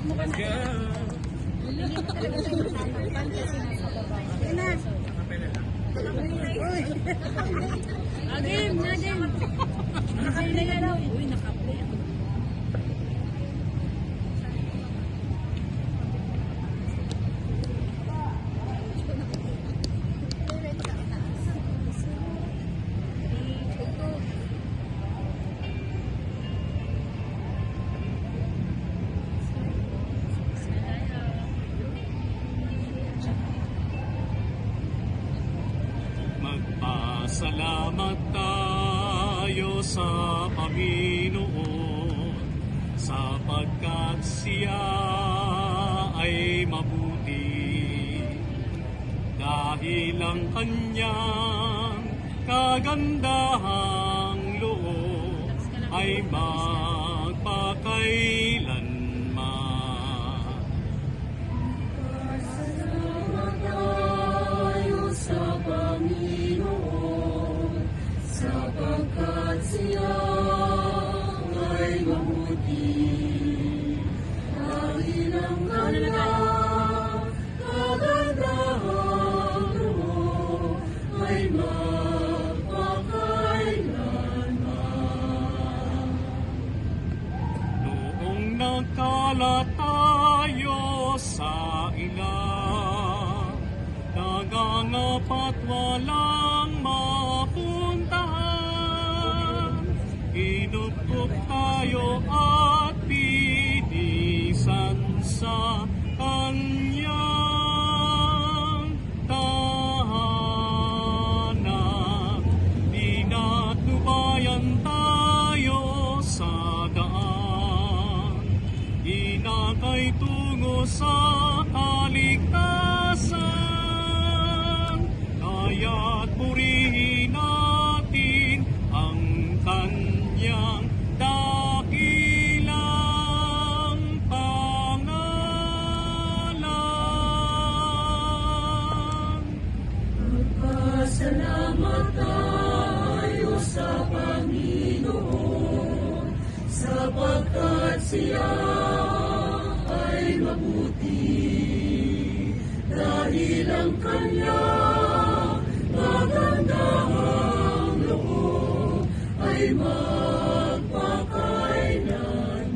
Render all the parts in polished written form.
Let's go! Again. Nakaplay na daw. Uy, nakaplay ako. Salamat tayo sa Panginoon sapagkat siya ay mabuti dahil ang kanyang kagandahang loob ay magpakailanman. Salamat tayo sa Panginoon sapagkat siya ay mabuti dahil ang kanyang kagandahang loob ay magpakailanman. Noong nagkalat tayo sa ilang, nagangapat walang mapuntahan, inupok tayo at pinisan sa kanyang tahanan. Dinatnubayan tayo sa daan, inakay tungo sa kaligtasan, kaya't purihin natin ang kanyang dakilang pangalan. Magpasalamat tayo sa Panginoon sapagkat siya ay mabuti dahil ang kanyang magandahang loob ay magpakailanman.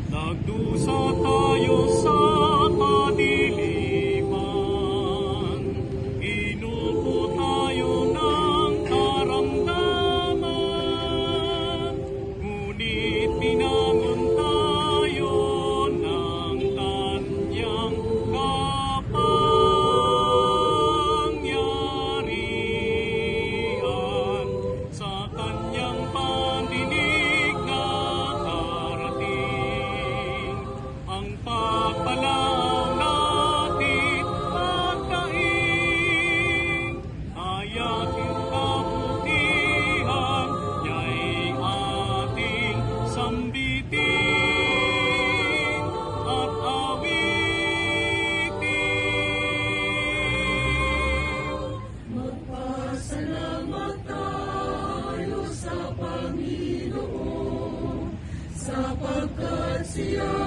Nagdusa tayo sa kadiliman, inupo tayo ng karamdaman, ngunit pinangon tayo ng kanyang kapangyarihan. Sa kanyang pandinig na karating, ang pagpalaw natin magdaing, ayating kabutihan niya'y ating sambitin at awitin. Magpasalamat tayo sa Panginoon sapagkat siya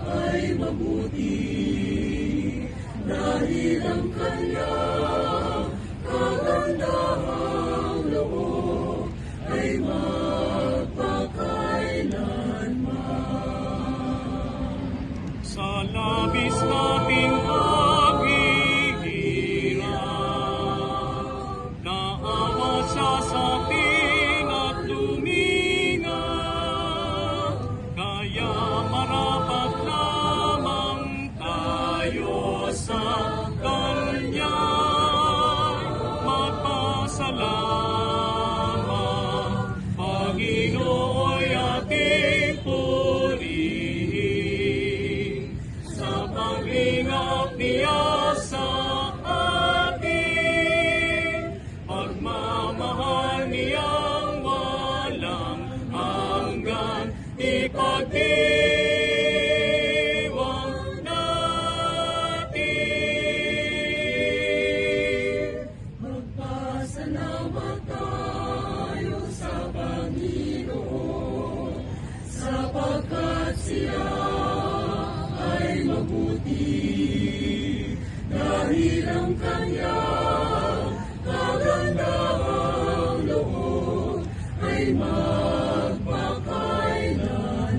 ay mabuti dahil ang kanyang kagandahang loob ay magpakailanman. Sa labis nating paghihirap, naawa siya sa atin at lumingat, kaya marapat lamang tayo sa kanya magpasalamat. Panginoon ating purihin sa paglingap niya sa atin, pagmamahal niyang walang hanggan, ipagdiwang natin. Magpasalamat tayo sa Panginoon sapagkat kanyang kagandahang loob ay magpakailanman.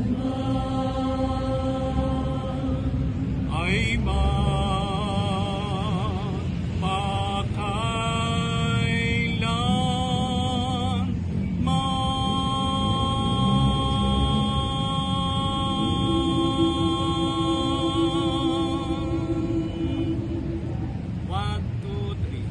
Ay One, two, three.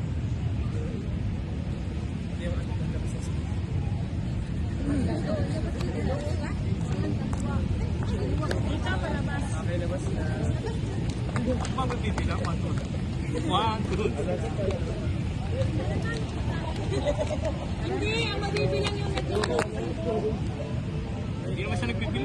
Magbibilang, one, two, three. One, two, three. Hindi, ang mabibilang yung nag-iwan. Hindi naman siya nagbibilang.